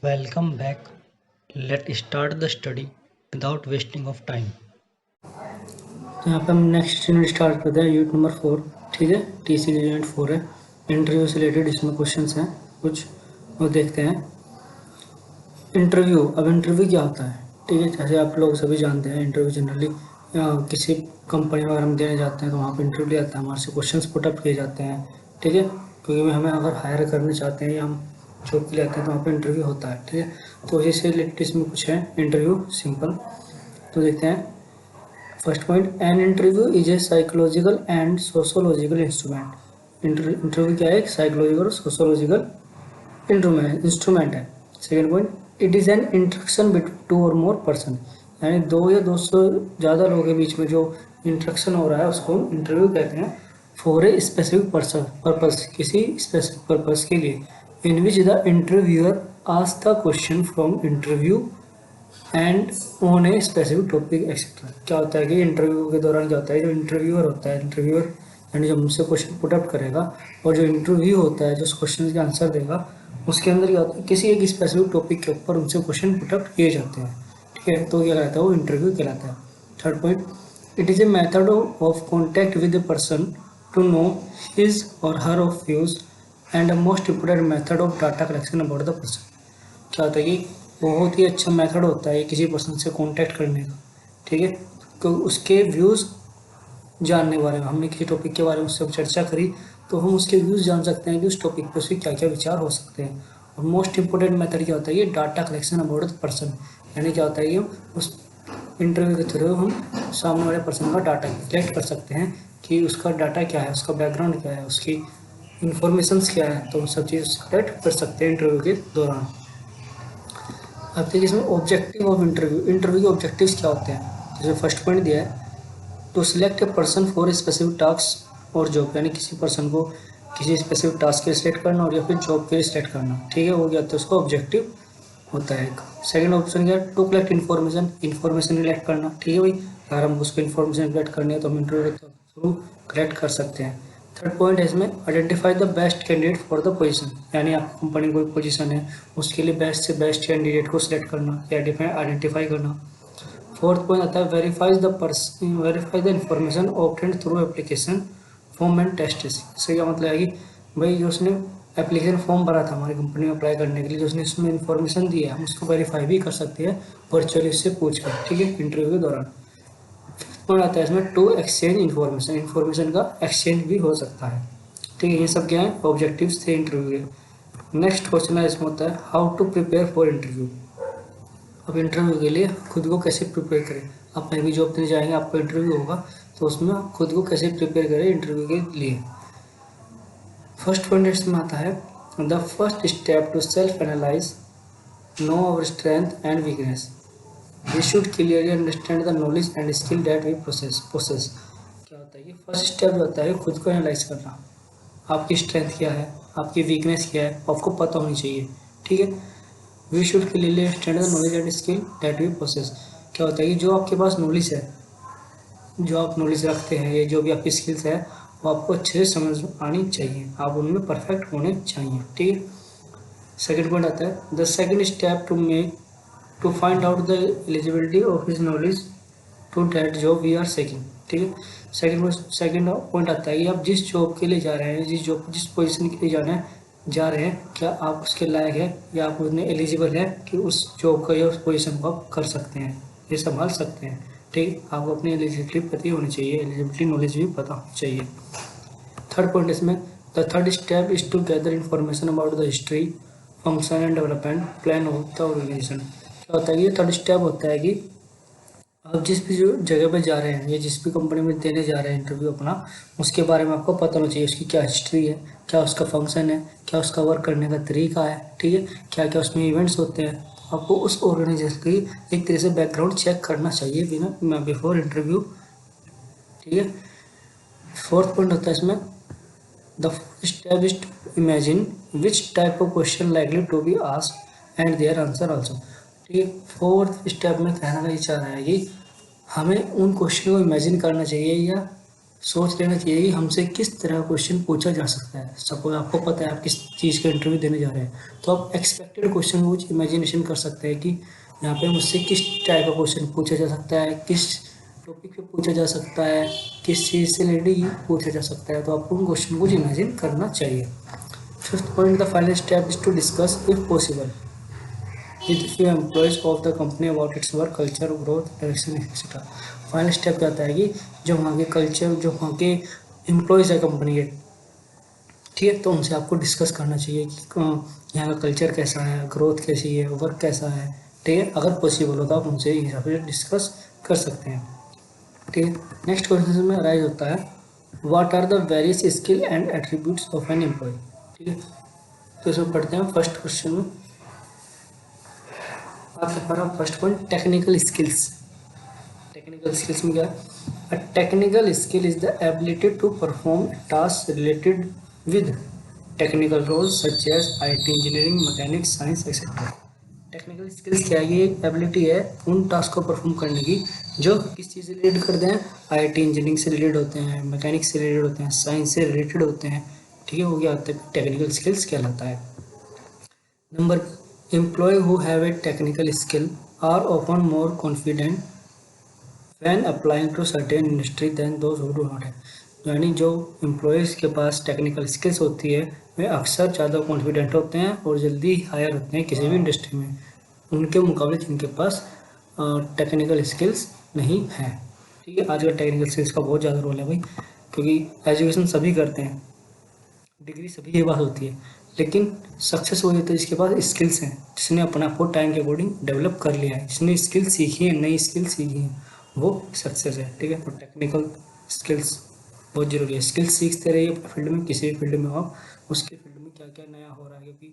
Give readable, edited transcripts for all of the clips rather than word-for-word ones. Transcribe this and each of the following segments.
Welcome back. Let's start the study without wasting of time. तो यहाँ पे हम नेक्स्ट यूनिट स्टार्ट करते हैं, यूनिट नंबर 4। ठीक है, टीसी का यूनिट 4 है, इंटरव्यू से रिलेटेड। इसमें क्वेश्चंस हैं कुछ, वो देखते हैं। इंटरव्यू, अब इंटरव्यू क्या होता है? ठीक है, जैसे आप लोग सभी जानते हैं, इंटरव्यू जनरली किसी कंपनी वगैरह में देने जाते हैं तो वहाँ पे इंटरव्यू लिया जाता है, हमारे से क्वेश्चंस पुट अप किए जाते हैं। ठीक है, क्योंकि हमें अगर हायर करना चाहते हैं या हम जॉब के लिए आते हैं तो वहाँ पे इंटरव्यू होता है। ठीक है, तो इसी से रिलेटेड इसमें कुछ है इंटरव्यू सिंपल। तो देखते हैं first point, an interview is a psychological and sociological instrument. Interview क्या है? एक साइकोलॉजिकल और सोशोलॉजिकल इंस्ट्रूमेंट है। Second point, it is an interaction between two or more person, यानी दो या दो से ज़्यादा लोगों के बीच में जो इंट्रक्शन हो रहा है उसको हम इंटरव्यू कहते हैं। फॉर ए स्पेसिफिक पर्पस, किसी स्पेसिफिक पर्पस के लिए। In which the interviewer ask the question from interview and on a specific topic etcetera. क्या होता है कि इंटरव्यू के दौरान क्या होता है, जो इंटरव्यूअर होता है, इंटरव्यूअर यानी जो हमसे क्वेश्चन पुट अप करेगा, और जो इंटरव्यू होता है जो उस क्वेश्चन के आंसर देगा, उसके अंदर क्या होता है, किसी एक स्पेसिफिक टॉपिक के ऊपर उनसे क्वेश्चन पुट अप किए जाते हैं। ठीक है, तो क्या कहलाता है? वो इंटरव्यू कहलाता है। Third point, it is a method of contact with a person to know his or her of views and a most important method of data collection about the person. क्या होता है कि बहुत ही अच्छा मेथड होता है किसी पर्सन से कांटेक्ट करने का। ठीक है, तो उसके व्यूज़ जानने के बारे में, हमने किसी टॉपिक के बारे में उससे चर्चा करी तो हम उसके व्यूज़ जान सकते हैं कि उस टॉपिक पर उसके क्या क्या विचार हो सकते हैं। और मोस्ट इंपॉर्टेंट मेथड क्या होता है? ये data collection about the person, यानी क्या होता है कि उस इंटरव्यू के थ्रू हम सामने वाले पर्सन का डाटा कलेक्ट कर सकते हैं कि उसका डाटा क्या है, उसका बैकग्राउंड क्या है, उसकी इंफॉर्मेशंस क्या है, तो सब चीज़ कलेक्ट कर सकते हैं इंटरव्यू के दौरान। अब देखिए इसमें ऑब्जेक्टिव ऑफ इंटरव्यू, इंटरव्यू के ऑब्जेक्टिव्स क्या होते हैं। जैसे फर्स्ट पॉइंट दिया है, to select a person for a specific task और जॉब, यानी किसी पर्सन को किसी स्पेसिफिक टास्क के लिए सिलेक्ट करना और या फिर जॉब के लिए सिलेक्ट करना। ठीक है, वो क्या होता है? उसका ऑब्जेक्टिव होता है एक। सेकंड ऑप्शन क्या है? To collect information, information collect करना। ठीक है भाई, अगर हम उसको इन्फॉर्मेशन कलेक्ट करनी है तो हम इंटरव्यू के थ्रू कलेक्ट कर सकते हैं। थर्ड पॉइंट है इसमें, identify the best candidate for the position, यानी आप कंपनी कोई पोजीशन है उसके लिए बेस्ट से बेस्ट कैंडिडेट को सिलेक्ट करना या आइडेंटिफाई करना। फोर्थ पॉइंट आता है, verify the information obtained through application form and test. इससे क्या मतलब है कि भाई जो उसने एप्लीकेशन फॉर्म भरा था हमारी कंपनी में अप्लाई करने के लिए, जो उसने इसमें इन्फॉर्मेशन दी है, हम उसको वेरीफाई भी कर सकते हैं वर्चुअली उससे पूछ कर। ठीक है, इंटरव्यू के दौरान। और आता है इसमें टू एक्सचेंज इन्फॉर्मेशन, इन्फॉर्मेशन का एक्सचेंज भी हो सकता है। ठीक है, ये सब क्या है? ऑब्जेक्टिव्स थे इंटरव्यू के। नेक्स्ट क्वेश्चन है इसमें होता है, how to prepare for interview. अब इंटरव्यू के लिए खुद को कैसे प्रिपेयर करें। आप कहीं भी जॉब देने जाएंगे, आपका इंटरव्यू होगा, तो उसमें आप खुद को कैसे प्रिपेयर करें इंटरव्यू के लिए। फर्स्ट पॉइंट इसमें आता है, the first step to self analyse know our strength and weakness, we should clearly understand the knowledge and skill that we possess. क्या होता है कि फर्स्ट स्टेप जो होता है खुद को एनालाइज करना, आपकी स्ट्रेंथ क्या है, आपकी वीकनेस क्या है, आपको पता होनी चाहिए। ठीक है, we should clearly understand the knowledge and skill that we possess. क्या होता है कि जो आपके पास नॉलेज है, जो आप नॉलेज रखते हैं, ये जो भी आपकी स्किल्स है, वो आपको अच्छे से समझ आनी चाहिए, आप उनमें परफेक्ट होने चाहिए। ठीक है, सेकेंड पॉइंट आता है, the second step to find out the eligibility of his knowledge to that job we are seeking. ठीक है, सेकेंड पॉइंट आता है कि आप जिस जॉब के लिए जा रहे हैं, जिस पोजीशन के लिए जा रहे हैं, क्या आप उसके लायक है या आप उतने एलिजिबल है कि उस जॉब का या उस पोजीशन को आप कर सकते हैं, ये संभाल सकते हैं। ठीक, आपको अपनी एलिजिबिलिटी पता होनी चाहिए, एलिजिबिलिटी नॉलेज भी पता होनी चाहिए। थर्ड पॉइंट इसमें, the third step is to gather information about the history, function and development plan of the organisation. क्या होता है कि ये थर्ड स्टेप होता है कि आप जिस भी जो जगह पे जा रहे हैं या जिस भी कंपनी में देने जा रहे हैं इंटरव्यू अपना, उसके बारे में आपको पता होना चाहिए, उसकी क्या हिस्ट्री है, क्या उसका फंक्शन है, क्या उसका वर्क करने का तरीका है। ठीक है, क्या क्या उसमें इवेंट्स होते हैं, आपको उस ऑर्गेनाइजेशन की एक तरह से बैकग्राउंड चेक करना चाहिए बिना बिफोर इंटरव्यू। ठीक है, फोर्थ पॉइंट होता है इसमें, the step is to imagine which type of question likely to be asked and their answer also. ठीक है, फोर्थ स्टेप में कहना का ये चाह रहा है कि हमें उन क्वेश्चन को इमेजिन करना चाहिए या सोच लेना चाहिए कि हमसे किस तरह क्वेश्चन पूछा जा सकता है। सपोज आपको पता है आप किस चीज़ का इंटरव्यू देने जा रहे हैं, तो आप एक्सपेक्टेड क्वेश्चन कुछ इमेजिनेशन कर सकते हैं कि यहाँ पे मुझसे किस टाइप का क्वेश्चन पूछा जा सकता है, किस टॉपिक पे पूछा जा सकता है, किस चीज़ से रिलेटेड पूछा जा सकता है। तो आपको उन क्वेश्चन को इमेजिन करना चाहिए। Fifth point, the final step is to discuss if possible with few employees of the company about its work culture, growth, direction, etc. Final step क्या आता है कि जो वहाँ के कल्चर, जो वहाँ के एम्प्लॉयज़ है कंपनी के, ठीक है, तो उनसे आपको डिस्कस करना चाहिए कि यहाँ का कल्चर कैसा है, ग्रोथ कैसी है, वर्क कैसा है। ठीक है, अगर पॉसिबल हो तो आप उनसे इस हिसाब से डिस्कस कर सकते हैं। ठीक है, नेक्स्ट क्वेश्चन में अराइज होता है, what are the various skill and attributes of an employ. ठीक है, तो इसमें पढ़ते हैं फर्स्ट क्वेश्चन में। आपके हमारा first point technical skills. Technical skills में क्या है? A technical skill is the ability to perform task related with technical roles such as IT engineering, mechanics, science etcetera. Technical skills क्या है? ये एक एबिलिटी है उन टास्क को परफॉर्म करने की जो किस चीज़ से रिलेटेड करते हैं, आईटी इंजीनियरिंग से रिलेटेड होते हैं, मैकेनिक्स से रिलेटेड होते हैं, साइंस से रिलेटेड होते हैं। ठीक है, वो क्या होता है? टेक्निकल स्किल्स कहलाता है। Number, employ who have a technical skill are often more confident when applying to certain industry than those who do not है। यानी जो एम्प्लॉयज़ के पास टेक्निकल स्किल्स होती है वे अक्सर ज़्यादा कॉन्फिडेंट होते हैं और जल्दी हायर होते हैं किसी भी इंडस्ट्री में, उनके मुकाबले जिनके पास टेक्निकल स्किल्स नहीं है। ठीक है, आजकल टेक्निकल स्किल्स का बहुत ज़्यादा रोल है भाई, क्योंकि एजुकेशन सभी करते हैं, डिग्री सभी के पास होती है, लेकिन सक्सेस वही होता है जिसके पास स्किल्स हैं, जिसने अपने आप को टाइम के अकॉर्डिंग डेवलप कर लिया है, जिसने स्किल सीखी है, नई स्किल सीखी है, वो सक्सेस है। ठीक है, तो टेक्निकल स्किल्स बहुत ज़रूरी है। स्किल्स सीखते रहिए अपने फील्ड में, किसी भी फील्ड में हो, उसके फील्ड में क्या क्या नया हो रहा है, क्योंकि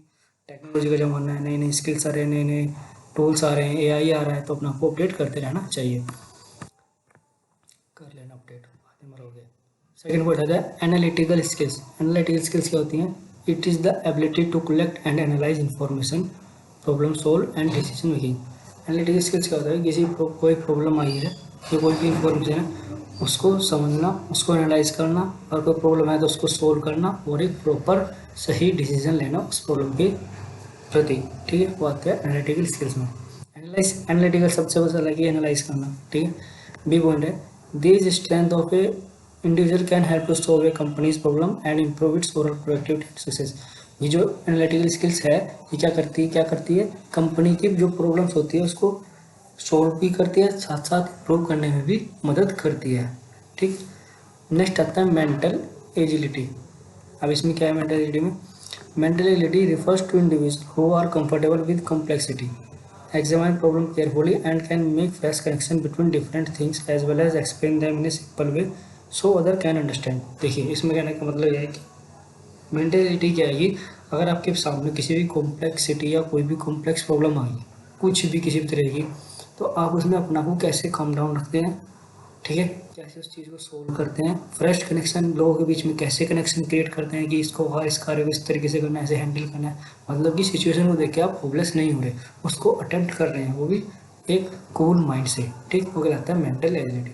टेक्नोलॉजी का ज़माना है, नई नई स्किल्स आ रहे हैं, नए नए टूल्स आ रहे हैं, एआई आ रहा है, तो अपने आप को अपडेट करते रहना चाहिए। कर लेना अपडेट, बाद में मरोगे। सेकेंड पॉइंट आता है एनालिटिकल स्किल्स। एनालिटिकल स्किल्स क्या होती हैं? It is the ability to collect and analyse information, problem solve and decision making. Analytical skills क्या होता है? कोई प्रॉब्लम आई है या कोई भी इंफॉर्मेशन है, उसको समझना, उसको एनालाइज करना, और कोई प्रॉब्लम है तो उसको सोल्व करना और एक प्रॉपर सही डिसीजन लेना उस प्रॉब्लम के प्रति। ठीक है, वो आता है एनालिटिकल स्किल्स में। एनालिटिकल सबसे बस अलग ही एनालाइज करना। ठीक है, बी पॉइंट है, this strength of a individual can help to solve a company's problem and improve its overall productivity and success. ये जो एनालिटिकल स्किल्स है, ये क्या करती है, कंपनी की जो प्रॉब्लम्स होती है उसको सॉल्व भी करती है, साथ साथ इम्प्रूव करने में भी मदद करती है। ठीक, नेक्स्ट आता है मेंटल एजिलिटी। अब इसमें क्या है मेंटल एजिलिटी में? Mental agility refers to individual who are comfortable with complexity, examine problem carefully and can make fast connection between different things as well as explain them in a simple way so other can understand। देखिए, इसमें कहने का मतलब यह है कि mentality क्या है कि अगर आपके सामने किसी भी कॉम्प्लेक्सिटी या कोई भी कॉम्प्लेक्स प्रॉब्लम आ गई, कुछ भी किसी भी तरह की, तो आप उसमें अपना को कैसे काम डाउन रखते हैं, ठीक है, कैसे उस चीज़ को सोल्व करते हैं, फ्रेश कनेक्शन लोगों के बीच में कैसे कनेक्शन क्रिएट करते हैं कि इसको हाँ इस कार्य को इस तरीके से करना है, ऐसे हैंडल करना है। मतलब कि सिचुएशन को देख के आप होपलेस नहीं हो रहे, उसको अटेम्प्ट कर रहे हैं, वो भी एक कूल माइंड से। ठीक, वो कहलाता है मेंटल एजिलिटी।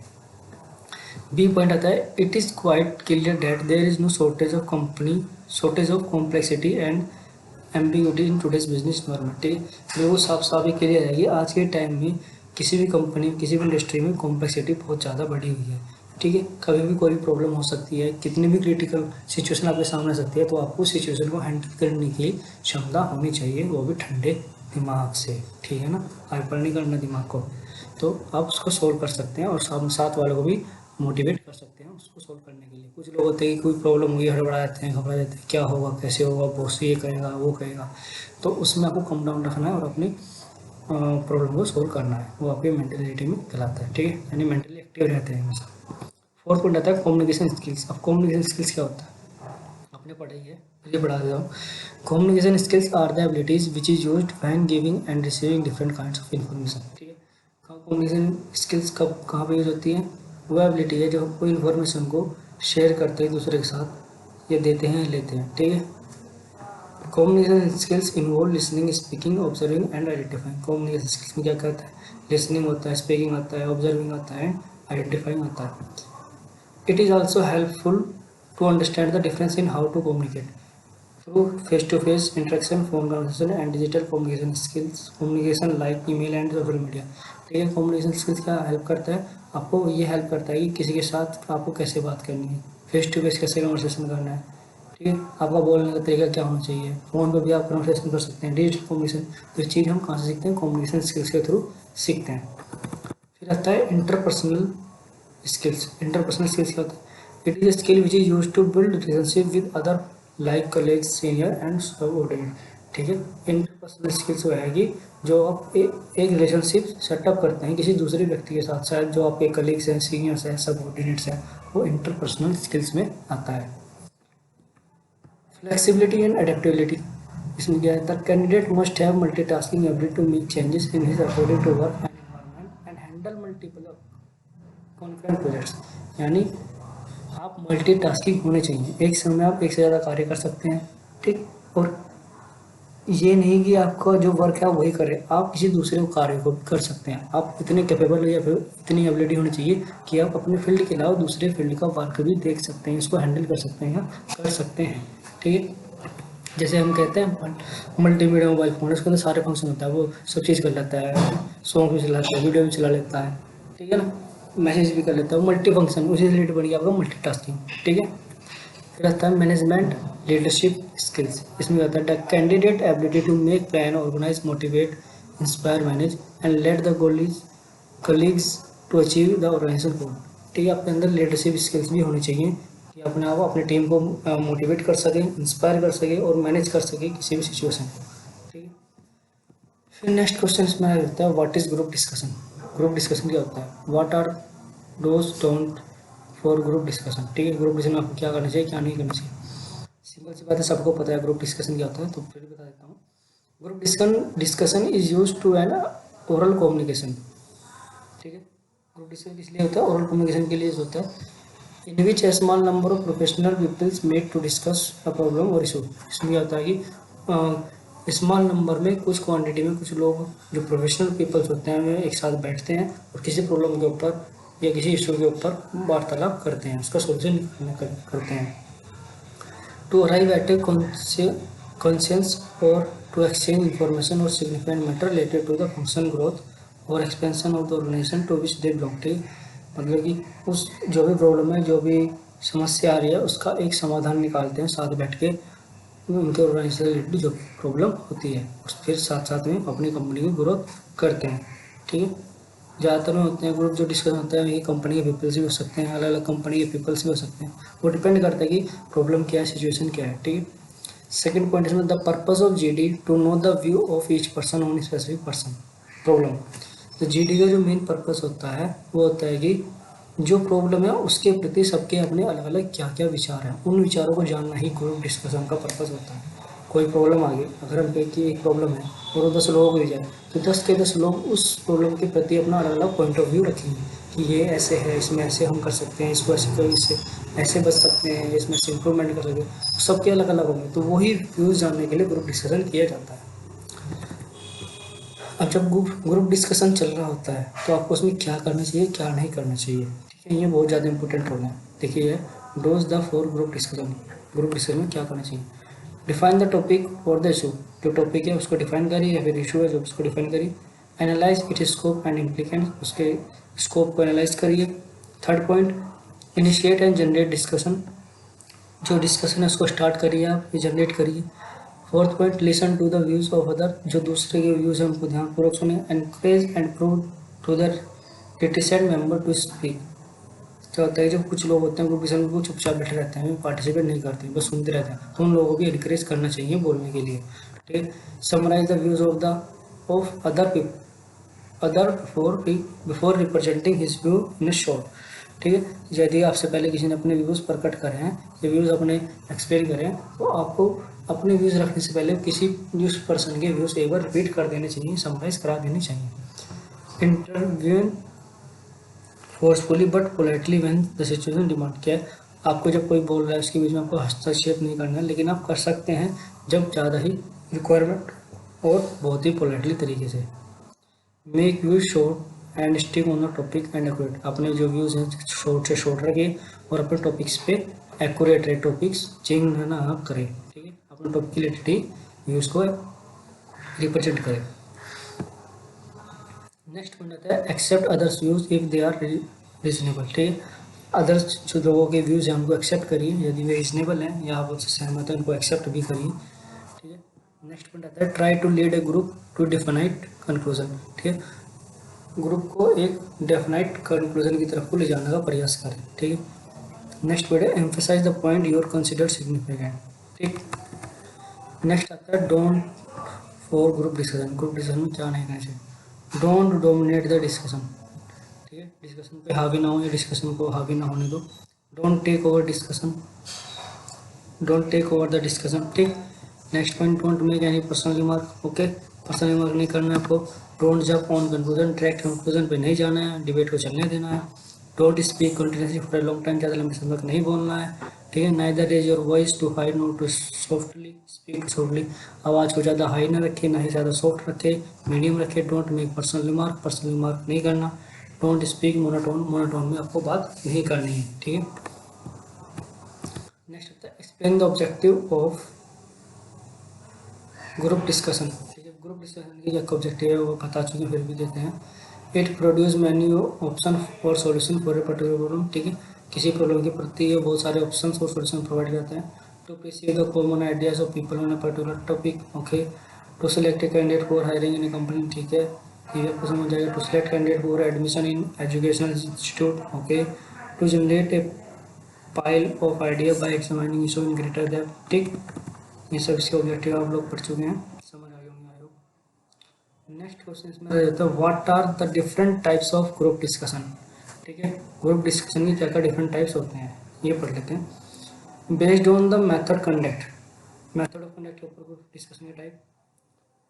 बी पॉइंट आता है, it is quite clear that there is no shortage of complexity and ambiguity in today's business environment. ठीक है, बिल्कुल साफ साफ ही क्लियर है कि आज के टाइम में किसी भी कंपनी, किसी भी इंडस्ट्री में कॉम्प्लेक्सिटी बहुत ज़्यादा बढ़ी हुई है। ठीक है, कभी भी कोई प्रॉब्लम हो सकती है, कितनी भी क्रिटिकल सिचुएशन आपके सामने आ सकती है, तो आपको सिचुएशन को हैंडल करने की क्षमता होनी चाहिए, वो भी ठंडे दिमाग से। ठीक है ना, हाइपर नहीं करना दिमाग को, तो आप उसको सोल्व कर सकते हैं और साथ वालों को भी मोटिवेट कर सकते हैं उसको सोल्व करने के लिए। कुछ लोग होते हैं कि कोई प्रॉब्लम हुई, हड़बड़ा जाते हैं, घबरा जाते हैं, क्या होगा, कैसे होगा, बॉस ये कहेगा, वो कहेगा, तो उसमें आपको कम डाउन रखना है और अपनी प्रॉब्लम को सोल्व करना है, वो आपकी मेंटलिटी में कहलाता है। ठीक है, यानी मेंटली एक्टिव रहते हैं हमेशा। फोर्थ पॉइंट आता है कम्युनिकेशन स्किल्स। अब कम्युनिकेशन स्किल्स क्या होता है, आपने पढ़ा ही है, चलिए बढ़ा देता हूँ। Communication skills are the abilities which is used when giving and receiving different kinds of information. ठीक है, कम्युनिकेशन स्किल्स कब कहाँ पे यूज होती है? वह एबिलिटी है जो कोई इन्फॉर्मेशन को शेयर करते हैं दूसरे के साथ, या देते हैं लेते हैं। ठीक है, communication skills involve listening, speaking, observing and identifying. Communication skills में क्या कहता है? लिसनिंग होता है, स्पीकिंग आता है, ऑब्जर्विंग आता है, आइडेंटिफाइंग आता है। It is also helpful to understand the difference in how to communicate through face-to-face interaction, phone conversation and digital communication skills. Communication like email and social media. ठीक है, कम्युनिकेशन स्किल्स क्या help करता है आपको? ये help करता है कि किसी के साथ आपको कैसे बात करनी है, फेस टू फेस कैसे कन्वर्सेशन करना है, ठीक है, आपका बोलने का तरीका क्या होना चाहिए, फ़ोन पर भी आप कन्वर्सेशन कर सकते हैं, डिजिटल कम्युनिकेशन। तो ये चीज़ हम कहाँ से सीखते हैं? कम्युनिकेशन स्किल्स के थ्रू सीखते हैं। फिर आता है इंटरपर्सनल स्किल्स। इंटरपर्सनल स्किल्स क्या होता है? It is a skill which is use to build relationship with other like colleagues, senior and subordinate. ठीक है, इंटरपर्सनल स्किल्स वो है कि जो आप एक रिलेशनशिप सेटअप करते हैं किसी दूसरे व्यक्ति के साथ, शायद जो आपके कलीग्स हैं, सीनियर्स हैं, सबऑर्डिनेट्स हैं, वो इंटरपर्सनल स्किल्स में आता है। फ्लेक्सिबिलिटी एंड एडेप्टेबिलिटी, इसमें क्या है? The candidate must have multitasking ability to make changes in his according to work and environment and handle multiple concurrent projects. यानी आप मल्टीटास्किंग होने चाहिए, एक समय में आप एक से ज़्यादा कार्य कर सकते हैं, ठीक। और ये नहीं कि आपका जो वर्क है वही करे, आप किसी दूसरे कार्य को भी कर सकते हैं। आप इतने कैपेबल या फिर इतनी एबिलिटी होनी चाहिए कि आप अपने फील्ड के अलावा दूसरे फील्ड का वर्क भी देख सकते हैं, इसको हैंडल कर सकते हैं या कर सकते हैं, ठीक है। जैसे हम कहते हैं मल्टीमीडिया मोबाइल फ़ोन, उसके अंदर सारे फंक्शन होता है, वो सब चीज़ कर लेता है, सॉन्ग भी चलाता है, वीडियो भी चला लेता है, ठीक है ना, मैसेज भी कर लेता है, मल्टी फंक्शन, उसी से रिलेटेड बन गया आपका मल्टीटास्किंग, ठीक है। फिर आता है मैनेजमेंट लीडरशिप स्किल्स। इसमें आता है the candidate ability to make plan, organise, motivate, inspire, manage and let the colleagues to achieve the organisation goal. ठीक है, आपके अंदर लीडरशिप स्किल्स भी होनी चाहिए कि अपने आप अपनी टीम को मोटिवेट कर सके, इंस्पायर कर सके और मैनेज कर सके किसी भी सिचुएशन को, ठीक है। फिर नेक्स्ट क्वेश्चन इसमें आता है what is group discussion. Group discussion क्या होता है? What are dos don't for group discussion. ठीक है, ग्रुप डिस्कशन में आपको क्या करना चाहिए, क्या नहीं करना चाहिए। सिंपल सी बात है, सबको पता है ग्रुप डिस्कशन क्या होता है, तो फिर बता देता हूँ। Group discussion is use to an oral communication. ठीक है, ग्रुप डिस्कशन किस लिए होता है? ओरल कम्युनिकेशन के लिए होता है। In which a small number of professional peoples met to discuss a problem or issue. इसमें क्या होता है कि स्मॉल नंबर में, कुछ क्वांटिटी में, कुछ लोग जो प्रोफेशनल पीपल्स होते हैं वे एक साथ बैठते हैं और किसी प्रॉब्लम के ऊपर या किसी इशू के ऊपर वार्तालाप करते हैं, उसका सोल्यूशन करते हैं। To arrive at a consensus or to exchange information or significant matter related to the function growth or expansion of the organisation to which they belong. मतलब कि उस जो भी प्रॉब्लम है, जो भी समस्या आ रही है, उसका एक समाधान निकालते हैं साथ बैठ के, उनके ऑर्गेनाइजेशन रिलेटेड जो प्रॉब्लम होती है, उस फिर साथ साथ में अपनी कंपनी की ग्रोथ करते हैं, ठीक है। ज़्यादातर में होते हैं ग्रुप जो डिस्कशन होता है, ये कंपनी के पीपल्स भी हो सकते हैं, अलग अलग कंपनी के पीपल्स भी हो सकते हैं, वो डिपेंड करता है कि प्रॉब्लम क्या है, सिचुएशन क्या है, ठीक है। सेकंड पॉइंट इसमें the purpose of GD to know the view of each person on specific person problem. तो जीडी का जो मेन पर्पस होता है वो होता है कि जो प्रॉब्लम है उसके प्रति सबके अपने अलग अलग क्या क्या विचार हैं, उन विचारों को जानना ही ग्रुप डिस्कशन का पर्पस होता है। कोई प्रॉब्लम आ गई, अगर हम कहें कि एक प्रॉब्लम है और वो 10 लोगों को दी जाए, तो 10 के 10 लोग उस प्रॉब्लम के प्रति अपना अलग अलग पॉइंट ऑफ व्यू रखेंगे कि ये ऐसे है, इसमें ऐसे हम कर सकते हैं, इसको ऐसे करें, इससे ऐसे बच सकते हैं, इसमें से इम्प्रूवमेंट कर सकते हैं, सबके अलग अलग होंगे। तो वही व्यूज़ जानने के लिए ग्रुप डिस्कशन किया जाता है। अब जब ग्रुप डिस्कशन चल रहा होता है तो आपको उसमें क्या करना चाहिए, क्या नहीं करना चाहिए, ठीक है, ये बहुत ज़्यादा इंपॉर्टेंट रोल है। देखिए, dose the for group discussion. Group discussion में क्या करना चाहिए? डिफाइन द टॉपिक और द इशू। जो टॉपिक है उसको डिफाइन करिए, या फिर इशू है जो उसको डिफाइन करिए। Analyse it scope and implicant, उसके स्कोप को एनालाइज करिए। Third point, initiate and generate discussion. जो डिस्कशन है उसको स्टार्ट करिए, आप जनरेट करिए। Fourth point, listen to the views of other. जो दूसरे के व्यूज़ हैं उनको ध्यानपूर्वक सुने। Encourage and prove to the reticent member to speak. क्या होता है, जब कुछ लोग होते हैं ग्रुप डिस्कशन में, वो चुपचाप बैठे रहते हैं, पार्टिसिपेट नहीं करते, बस सुनते रहते हैं, तो उन लोगों को भी इनकरेज करना चाहिए बोलने के लिए, ठीक है। Summarise the views of other before representing his view in a short. ठीक है, यदि आपसे पहले किसी ने अपने व्यूज़ प्रकट करे हैं या व्यूज़ अपने एक्सप्लेन करें हैं, तो आपको अपने व्यूज़ रखने से पहले किसी न्यूज़ पर्सन के व्यूज़ एक बार रिपीट कर देने चाहिए, समराइज करा देने चाहिए। Interviewing forcefully but politely when the situation demand. क्या है, आपको जब कोई बोल रहा है उसके बीच में आपको हस्तक्षेप नहीं करना है, लेकिन आप कर सकते हैं जब ज़्यादा ही रिक्वायरमेंट और बहुत ही पोलाइटली तरीके से। Make views short and stick on the topic and accurate, अपने जो व्यूज़ हैं शॉर्ट से शॉर्ट रखिए और अपने टॉपिक्स पे एक्यूरेट रहे, टॉपिक्स चेंज ना आप करें, ठीक है, अपने टॉपिक के रिलेटेड व्यूज़ को रिप्रेजेंट करें। नेक्स्ट पॉइंट आता है except others views if they are reasonable, ठीक है, अदर्स जो लोगों के व्यूज़ हैं उनको एक्सेप्ट करिए यदि वे रीजनेबल हैं या आप उनसे सहमत हैं उनको एक्सेप्ट भी करिए, ठीक है। नेक्स्ट पॉइंट आता है try to lead a group to definite conclusion, ठीक है, ग्रुप को एक डेफिनाइट कंक्लूजन की तरफ को ले जाने का प्रयास करें, ठीक है। नेक्स्ट पॉइंट है emphasise the point you are consider significant, ठीक। नेक्स्ट आता है don't for group discussion, group discussion में क्या नहीं करना चाहिए, डोंट डोमिनेट द डिस्कशन, ठीक है, डिस्कशन पे हावी ना हो या डिस्कशन को हावी ना होने दो, don't take over discussion, don't take over the discussion, ठीक। Next point don't make any personal remark, okay, personal remark नहीं करना है आपको, don't jump on conclusion, direct conclusion पे नहीं जाना है, डिबेट को चलने देना है, don't speak continuously for a long time, ज़्यादा लंबे समय तक नहीं बोलना है, ठीक है। Neither raise your voice too high note too softly speak softly, आवाज़ को ज़्यादा हाई ना रखे ना ही ज़्यादा सॉफ्ट रखे, मीडियम रखे, don't make personal remark, personal remark नहीं करना, डोंट स्पीक मोनोटोन, मोनोटोन में आपको बात नहीं करनी है, ठीक है। नेक्स्ट होता है explain the objective of group discussion, ठीक है, ग्रुप डिस्कशन की क्या ऑब्जेक्टिव है वो बता चुके हैं, फिर भी देते हैं। इट प्रोड्यूस मैनी ऑप्शन और solution for a particular problem, ठीक है, किसी प्रॉब्लम के प्रति ये बहुत सारे ऑप्शन और सॉल्यूशन प्रोवाइड करते हैं। To perceive the common ideas of people on a particular topic, okay, to select a candidate for hiring in a company, ठीक है, ये आपको समझ जाएगा। To select candidate for admission in educational institute, okay, to generate a pile of idea by examining issue in greater depth, ठीक, ये सब इसके ऑब्जेक्टिव आप लोग पढ़ चुके हैं, समझ आ गए होंगे आई होप। नेक्स्ट क्वेश्चन इसमें रहता है what are the different types of group discussion, ठीक है, ग्रुप डिस्कशन की क्या क्या डिफरेंट टाइप्स होते हैं ये पढ़ लेते हैं। Based on the method conduct, method of conduct के ऊपर ग्रुप डिस्कशन के type.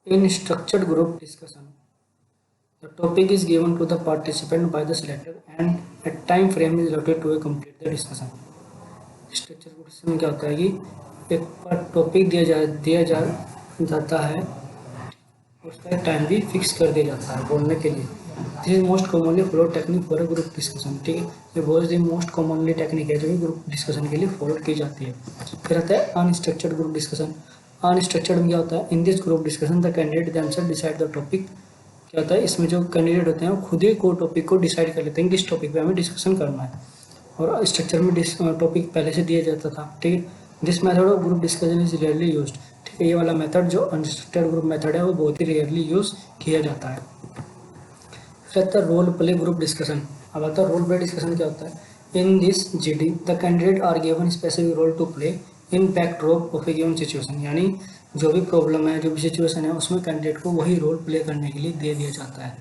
In structured group discussion the topic is given to the participant by the selector and a time frame is allotted to complete the discussion. Structured group discussion में क्या होता है कि एक पर टॉपिक दिया जाता है, उसका एक टाइम भी फिक्स कर दिया जाता है बोलने के लिए। This is most commonly follow technique for a group discussion, ठीक है, ये बहुत ही मोस्ट कॉमनली टेक्निक है जो कि ग्रुप डिस्कशन के लिए फॉलो की जाती है। फिर आता है अनस्ट्रक्चर्ड ग्रुप डिस्कशन। अनस्ट्रक्चर्ड में क्या होता है, in this group discussion the candidate themself decide the topic, क्या होता है इसमें जो कैंडिडेट होते हैं वो खुद ही को टॉपिक को डिसाइड कर लेते हैं किस टॉपिक पे हमें डिस्कशन करना है, और स्ट्रक्चर में टॉपिक पहले से दिया जाता था, ठीक है। This method of group discussion is rarely used, ठीक है, ये वाला मेथड जो अनस्ट्रक्चर्ड ग्रुप मेथड है वो बहुत ही रेयरली यूज किया जाता है। फिर आता है रोल प्ले ग्रुप डिस्कशन। अब आता है रोल प्ले डिस्कशन क्या होता है, in this GD the candidate are given specific role to play in backdrop of a given situation, यानी जो भी प्रॉब्लम है जो भी सिचुएशन है उसमें कैंडिडेट को वही रोल प्ले करने के लिए दे दिया जाता है,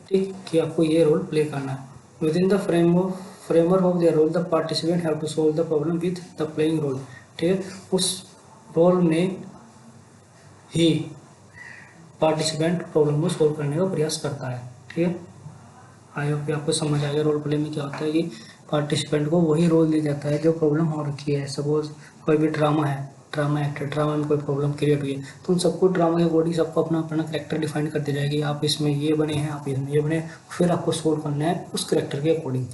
ठीक, कि आपको ये रोल प्ले करना है। With in the framework of their role the participant have to solve the problem with the playing role, ठीक है, उस रोल में ही पार्टिसिपेंट प्रॉब्लम को सोल्व करने का प्रयास करता है, ठीक है। आई होप आपको समझ आ गया रोल प्ले में क्या होता है कि पार्टिसिपेंट को वही रोल दिया जाता है जो प्रॉब्लम हो रखी है। सपोज कोई भी ड्रामा है, ड्रामा एक्टर, ड्रामा में कोई प्रॉब्लम क्रिएट हुई है तो उन सबको ड्रामा के अकॉर्डिंग सबको अपना अपना करेक्टर डिफाइन कर दी जाएगी, आप इसमें ये बने हैं, आप इसमें ये बने, फिर आपको सोल्व करना है उस करेक्टर के अकॉर्डिंग,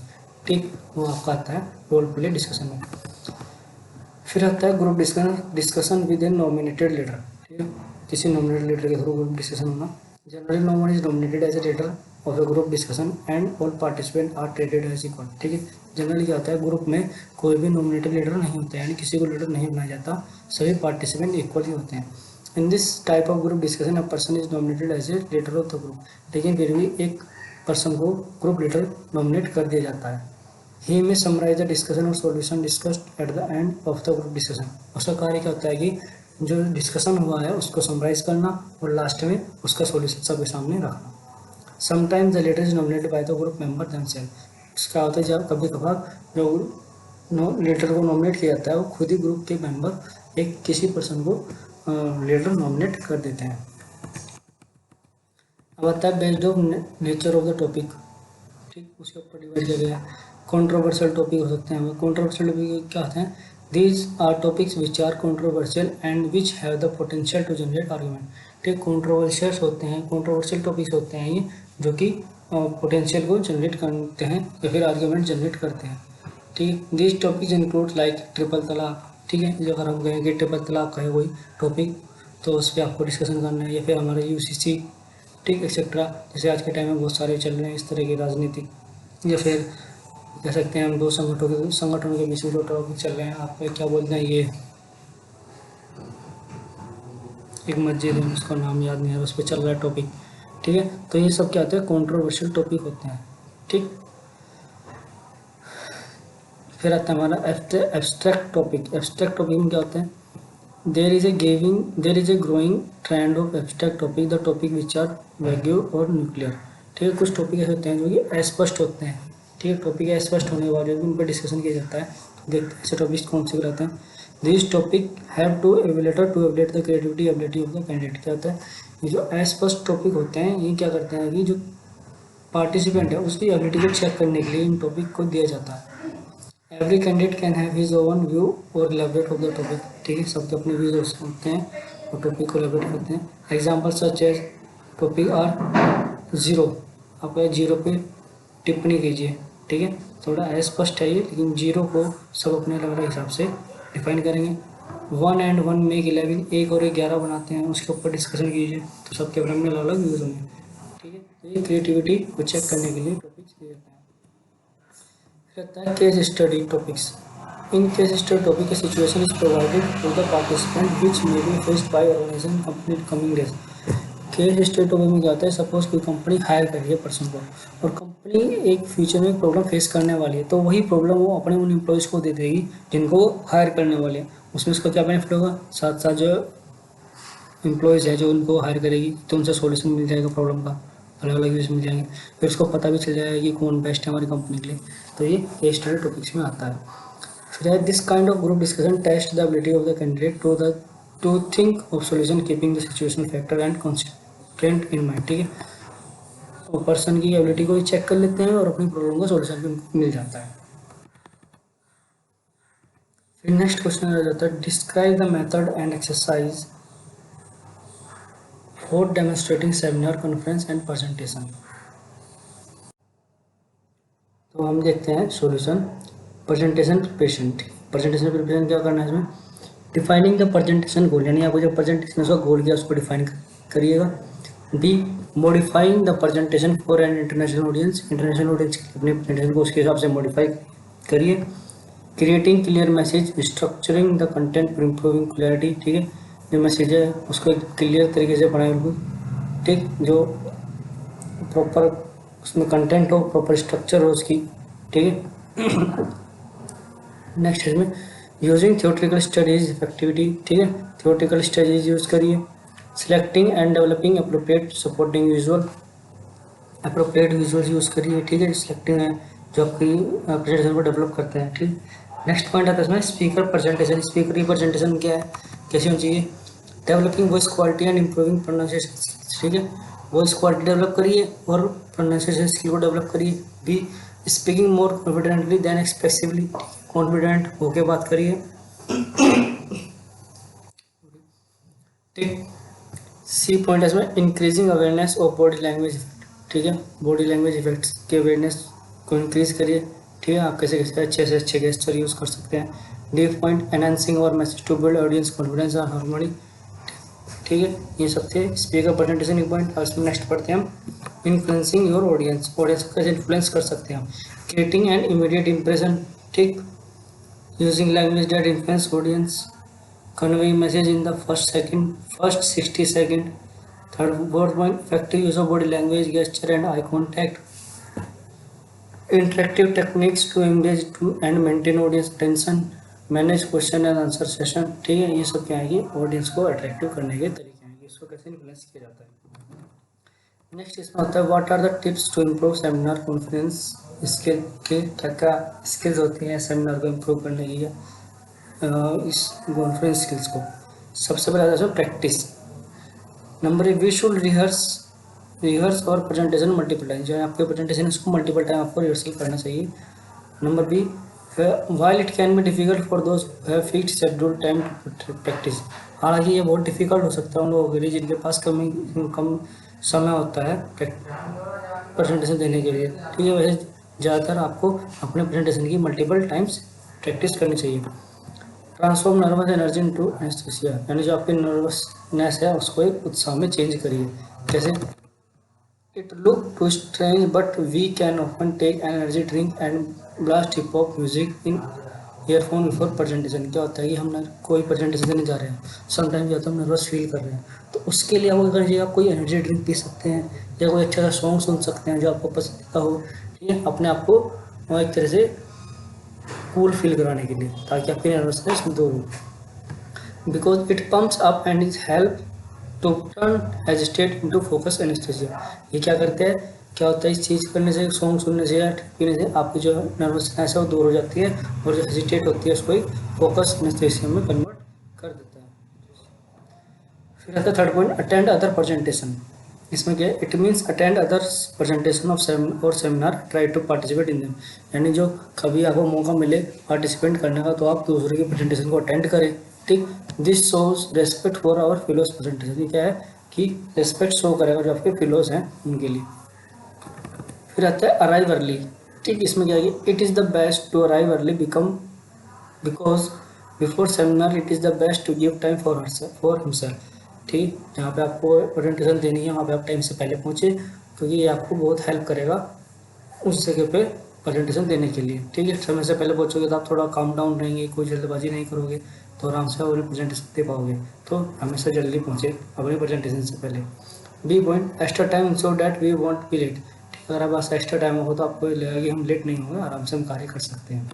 ठीक, वो आपका आता है रोल प्ले डिस्कशन में। फिर आता है group discussion with a nominated leader, ठीक है, किसी नॉमिनेटेड लीडर के थ्रू ग्रुप डिस्कशन होना। Generally no one is nominated as a leader of a group discussion and all participant are treated as equal, ठीक है। जनरली क्या होता है ग्रुप में कोई भी नॉमिनेटेड लीडर नहीं होता है, यानी किसी को लीडर नहीं बनाया जाता, सभी पार्टिसिपेंट इक्वल ही होते हैं। In this type of group discussion a person is nominated as a leader of the group, लेकिन फिर भी एक पर्सन को ग्रुप लीडर नॉमिनेट कर दिया जाता है। ही में समराइज द डिस्कशन और solution discussed at the end of the group discussion. उसका कार्य क्या होता है कि जो डिस्कशन हुआ है उसको समराइज करना और लास्ट में उसका सॉल्यूशन सबके सामने रखना। Sometimes the leader is nominated by the group member themself. इसका होता है जब कभी कभार जो लीडर को नॉमिनेट किया जाता है वो खुद ही ग्रुप के मेंबर एक किसी पर्सन को लीडर नॉमिनेट कर देते हैं। अब आता है based of nature of the topic, ठीक, उसके ऊपर डिवाइड किया गया है। कंट्रोवर्शियल टॉपिक हो सकते हैं, कंट्रोवर्शियल टॉपिक क्या होते हैं, these are topics which are controversial and which have the potential to generate argument, ठीक, कंट्रोवर्शियल होते हैं, कंट्रोवर्शियल टॉपिक्स होते हैं ये जो कि पोटेंशियल को जनरेट करते हैं या फिर आर्ग्यूमेंट जनरेट करते हैं। ठीक है, this topic include like triple तलाक। ठीक है, जो अगर हम कहें कि ट्रिपल तलाक का है कोई टॉपिक तो उस पर आपको डिस्कशन करना है, या फिर हमारे यूसीसी, ठीक एक्सेट्रा, जैसे आज के टाइम में बहुत सारे चल रहे हैं इस तरह की राजनीति, या फिर कह सकते हैं हम दो संगठनों के बीच में जो टॉपिक चल रहे हैं, आप क्या बोलते हैं, ये एक मस्जिद है उसका नाम याद नहीं है, उस पर चल रहा है टॉपिक। ठीक है, तो ये सब क्या होता है, कंट्रोवर्शियल टॉपिक होते हैं। ठीक, फिर आता है हमारा एब्स्ट्रैक्ट टॉपिक। एब्स्ट्रैक्ट टॉपिक में क्या होता है, there is a growing trend of abstract topic, the topic which are vague or nuclear. ठीक है, कुछ टॉपिक ऐसे होते हैं जो कि अस्पष्ट होते हैं। ठीक है, टॉपिक अस्पष्ट होने के बाद उन पर डिस्कशन किया जाता है। देखते हैं ऐसे टॉपिक्स कौन से रहते हैं। This topic have to evaluate to evaluate the creativity ability of the candidate. क्या होता है, ये जो अस्पष्ट टॉपिक होते हैं ये क्या करते हैं कि जो पार्टिसिपेंट है उसकी एबिलिटी को चेक करने के लिए इन टॉपिक को दिया जाता है। Every candidate can have his own view और एलैबोरेट ऑफ द टॉपिक। ठीक है, सबके अपने व्यूज होते हैं और टॉपिक को एलैबोरेट करते हैं। Example such as topic are zero, आप जीरो पे टिप्पणी कीजिए। ठीक है, थोड़ा अस्पष्ट है ये, लेकिन जीरो को सब अपने अलग अलग हिसाब से डिफाइन करेंगे। 1 and 1 मेक 11, 1 और 11 बनाते हैं, उसके ऊपर डिस्कशन कीजिए, तो सबके अपने अपने अलग अलग व्यूज होंगे। ठीक है, तो ये क्रिएटिविटी को चेक करने के लिए टॉपिक्स दिए जाते हैं। रहता है case study topics. In case study topic का situation is provided to the participant which may be faced by organisation company coming days. Case study topic में क्या होता है, सपोज कोई कंपनी हायर कर रही है पर्सन को, और कंपनी एक फ्यूचर में प्रॉब्लम फेस करने वाली है, तो वही प्रॉब्लम वो अपने उन एम्प्लॉयज़ को दे देगी जिनको वो हायर करने वाले हैं। उसमें उसका क्या बेनिफिट होगा, साथ साथ जो एम्प्लॉयज़ है जो उनको हायर करेगी तो उनसे सॉल्यूशन मिल जाएगा प्रॉब्लम का, अलग अलग व्यूज मिल जाएंगे, फिर उसको पता भी चल जाएगा कि कौन बेस्ट है हमारी कंपनी के लिए। तो ये केस स्टडी टॉपिक्स में आता है। फिर है this kind of group discussion test the ability of the candidate to think of solution keeping the situation factor and constraint in mind. ठीक है, तो पर्सन की एबिलिटी को चेक कर लेते हैं और अपनी प्रॉब्लम का सॉल्यूशन भी उनको मिल जाता है। फिर नेक्स्ट क्वेश्चन आ जाता है, describe the method and exercise for demonstrating seminar, conference and presentation. तो हम देखते हैं solution. Presentation preparation. Presentation preparation क्या करना है इसमें, डिफाइनिंग द प्रेजेंटेशन गोल, यानी आपको जब प्रेजेंटेशन उसका गोल किया उसको डिफाइन करिएगा। B, modifying the presentation for an international audience, international audience के अपने प्रेजेंटेशन को उसके हिसाब से मॉडिफाई करिए। Creating clear message, structuring the content for improving clarity. ठीक है, जो मैसेज है उसको क्लियर तरीके से बनाए बिल्कुल। ठीक, जो प्रॉपर उसमें कंटेंट हो, प्रॉपर स्ट्रक्चर हो उसकी। ठीक है, नेक्स्ट इसमें यूजिंग थियोरेटिकल स्टडीज इफेक्टिविटी। ठीक है, थियोरेटिकल स्टडीज यूज़ करिए। Selecting and developing appropriate supporting visual, appropriate visual use करिए। ठीक है, सिलेक्टिंग है जो आपकी प्रेजेंटेशन को डेवलप करते हैं। ठीक, नेक्स्ट पॉइंट आता है इसमें स्पीकर प्रेजेंटेशन। स्पीकर की प्रेजेंटेशन क्या है, कैसी होनी चाहिए, developing voice quality and improving pronunciation. ठीक है, वॉइस क्वालिटी डेवलप करिए और प्रोनाउंसिएशन स्किल को डेवलप करिए। B, speaking more confidently than expressively, confident होके बात करिए। ठीक, सी पॉइंट है इसमें increasing awareness of body language. ठीक है, बॉडी लैंग्वेज इफेक्ट्स के अवेयरनेस को इंक्रीज करिए। ठीक है, आप कैसे कैसे अच्छे से अच्छे गेस्चर यूज़ कर सकते हैं। D point enhancing our message to build audience confidence or harmony. ठीक है, ये सब थे स्पीकर प्रेजेंटेशन के पॉइंट। और इसमें नेक्स्ट पढ़ते हैं हम इन्फ्लुएंसिंग योर ऑडियंस, ऑडियंस को कैसे इन्फ्लुएंस कर सकते हैं हम। Creating an immediate impression. ठीक, using language that influence audience, conveying message in the first 60 second. Third fourth point, effective use of body language, gesture and eye contact. Interactive techniques to engage to and maintain audience attention, manage question and answer session. ठीक है, ये सब क्या है, audience को attractive करने के तरीके हैं, इसको कैसे इन्फ्लुएंस किया जाता है। नेक्स्ट इसमें होता है what are the tips to improve seminar conference skill. के क्या क्या स्किल्स होती हैं सेमिनार को इम्प्रूव करने की, इस कॉन्फ्रेंस स्किल्स को। सबसे पहले आता है practice. Number 1, we should rehearse our presentation multiple time, जो है आपके प्रेजेंटेशन उसको मल्टीपल टाइम आपको रिहर्सल करना चाहिए। Number B, while it can be difficult for those have fixed schedule time to practise. हालांकि ये बहुत डिफिकल्ट हो सकता है उन लोगों के लिए जिनके पास कम समय होता है प्रेजेंटेशन देने के लिए, ठीक है। वैसे ज़्यादातर आपको अपने प्रेजेंटेशन की मल्टीपल टाइम्स प्रैक्टिस करनी चाहिए। Transform nervous energy into anaesthesia, यानी जो आपकी नर्वसनेस है उसको एक उत्साह में चेंज करिए। जैसे it look too strange but we can often take energy drink and blast hip hop music in earphone before presentation. क्या होता है कि हम कोई प्रेजेंटेशन देने जा रहे हैं, समटाइम या तो हम नर्वस फील कर रहे हैं, तो उसके लिए आपको करना चाहिए, आप कोई एनर्जी ड्रिंक पी सकते हैं या कोई अच्छा सा सॉन्ग सुन सकते हैं जो आपको पसंद हो, ठीक है, अपने आप को एक तरह से कूल फील कराने के लिए, ताकि आपकी नर्वसनेस दूर हो। Because it pumps up and is help to turn hesitate into focus anaesthesia. ये क्या करते हैं, क्या होता है इस चीज़ करने से, सॉन्ग सुनने से या पीने से आपकी जो नर्वसनेस है वो दूर हो जाती है, और जो हेजिटेट होती है उसको फोकस एनेस्थीसिया में कन्वर्ट कर देता है। फिर आता है third point, attend other presentation. इसमें क्या है, it means attend other presentation of seminar, try to participate in them. यानी जो कभी आपको मौका मिले पार्टिसिपेट करने का, तो आप दूसरे की प्रेजेंटेशन को अटेंड करें, ठीक। This shows respect for our fellow's presentation. ये क्या है कि रेस्पेक्ट शो करेगा जो आपके फेलोज हैं उनके लिए। फिर आता है अराइव अर्ली, ठीक। इसमें क्या है, it is the best to arrive early because before seminar it is the best to give time for himself, ठीक। जहाँ पे आपको प्रेजेंटेशन देनी है वहाँ पे आप टाइम से पहले पहुँचे, क्योंकि ये आपको बहुत हेल्प करेगा उस जगह पे प्रेजेंटेशन देने के लिए, ठीक है। समय से पहले पहुँचोगे तो आप थोड़ा काम डाउन रहेंगे, कोई जल्दबाजी नहीं करोगे, तो आराम से अपनी प्रेजेंटेशन दे पाओगे। तो हमेशा जल्दी पहुँचे अपनी प्रेजेंटेशन से पहले। B point, extra time so that we won't be late. अगर आप पास एक्स्ट्रा टाइम हो तो आपको लगेगा कि हम लेट नहीं होंगे, आराम से हम कार्य कर सकते हैं।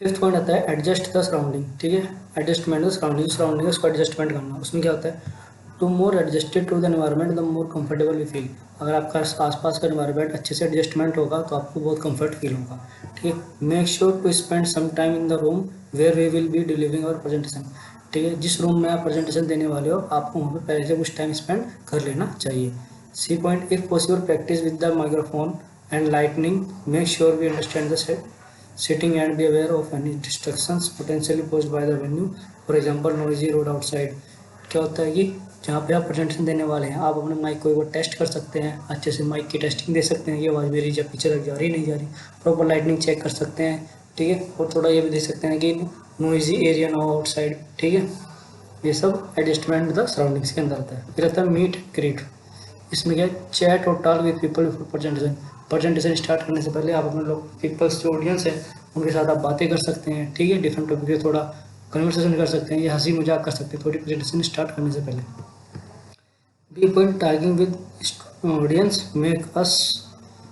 फिफ्थ पॉइंट आता है एडजस्ट द सराउंडिंग, ठीक है। एडजस्टमेंट द सराउंडिंग उसको एडजस्टमेंट करना। उसमें क्या होता है, to more adjusted to the environment the more comfortable we feel. अगर आपका आसपास का एनवायरनमेंट अच्छे से एडजस्टमेंट होगा तो आपको बहुत कंफर्ट फील होगा, ठीक है। Make sure to spend some time in the room where we will be delivering our presentation, ठीक है। जिस रूम में आप प्रेजेंटेशन देने वाले हो आपको वहाँ पर पहले से कुछ टाइम स्पेंड कर लेना चाहिए। C point, if possible practice with the microphone and lightning, make sure we understand the set sitting and be aware of any distractions potentially posed by the venue, for example noisy road outside। क्या होता है कि जहाँ पे आप presentation देने वाले हैं आप अपने माइक को एक बार टेस्ट कर सकते हैं, अच्छे से माइक की टेस्टिंग दे सकते हैं कि आवाज़ मेरी जब पीछे तक जा रही नहीं जा रही, प्रॉपर लाइटनिंग चेक कर सकते हैं, ठीक है। और थोड़ा ये भी देख सकते हैं कि नॉइजी एरिया ना हो आउटसाइड, ठीक है। ये सब एडजस्टमेंट द सराउंडिंग्स के अंदर आता है। फिर आता है मीट ग्रीट। इसमें क्या है, चैट और talk with people before presentation. Presentation start करने से पहले आप अपने लोग पीपल्स जो ऑडियंस है उनके साथ आप बातें कर सकते हैं, ठीक है। डिफरेंट टॉपिक पे थोड़ा कन्वर्सेशन कर सकते हैं या हंसी मजाक कर सकते हैं थोड़ी प्रेजेंटेशन स्टार्ट करने से पहले। B point, talking with audience make us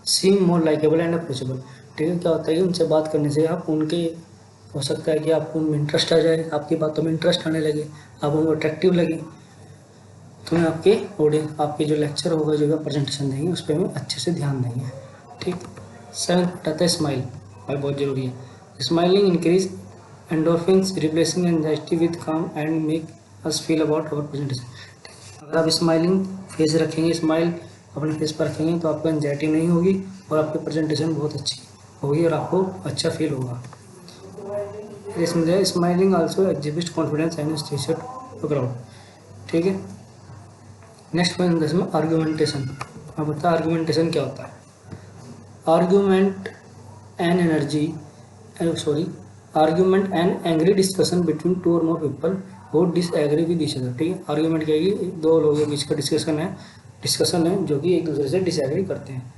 seem more likeable and approachable, ठीक है। क्या होता है कि उनसे बात करने से आप उनके, हो सकता है कि आपको उनमें इंटरेस्ट आ जाए, आपकी बातों में इंटरेस्ट आने लगे, आप उनको अट्रैक्टिव लगे, तो मैं आपके ऑडियंस, आपके जो लेक्चर होगा जो प्रेजेंटेशन देंगे उस पर हमें अच्छे से ध्यान देंगे, ठीक। सेवंथ आता है स्माइल, भाई बहुत जरूरी है। Smiling increase endorphins replacing anxiety with calm and make us feel about our presentation. अगर आप स्माइलिंग फेस रखेंगे, स्माइल अपने फेस पर रखेंगे तो आपको एंजाइटी नहीं होगी और आपकी प्रेजेंटेशन बहुत अच्छी होगी और आपको अच्छा फील होगा। इसमें smiling also exhibit confidence and stature to crowd, ठीक है। नेक्स्ट पॉइंट इसमें आर्ग्यूमेंटेशन। अब बता आर्ग्यूमेंटेशन क्या होता है। Argument an energy argument an angry discussion between two or more people who disagree with each other, ठीक है। आर्ग्यूमेंट क्या है कि दो लोगों के बीच का डिस्कशन है जो कि एक दूसरे से डिसएग्री करते हैं।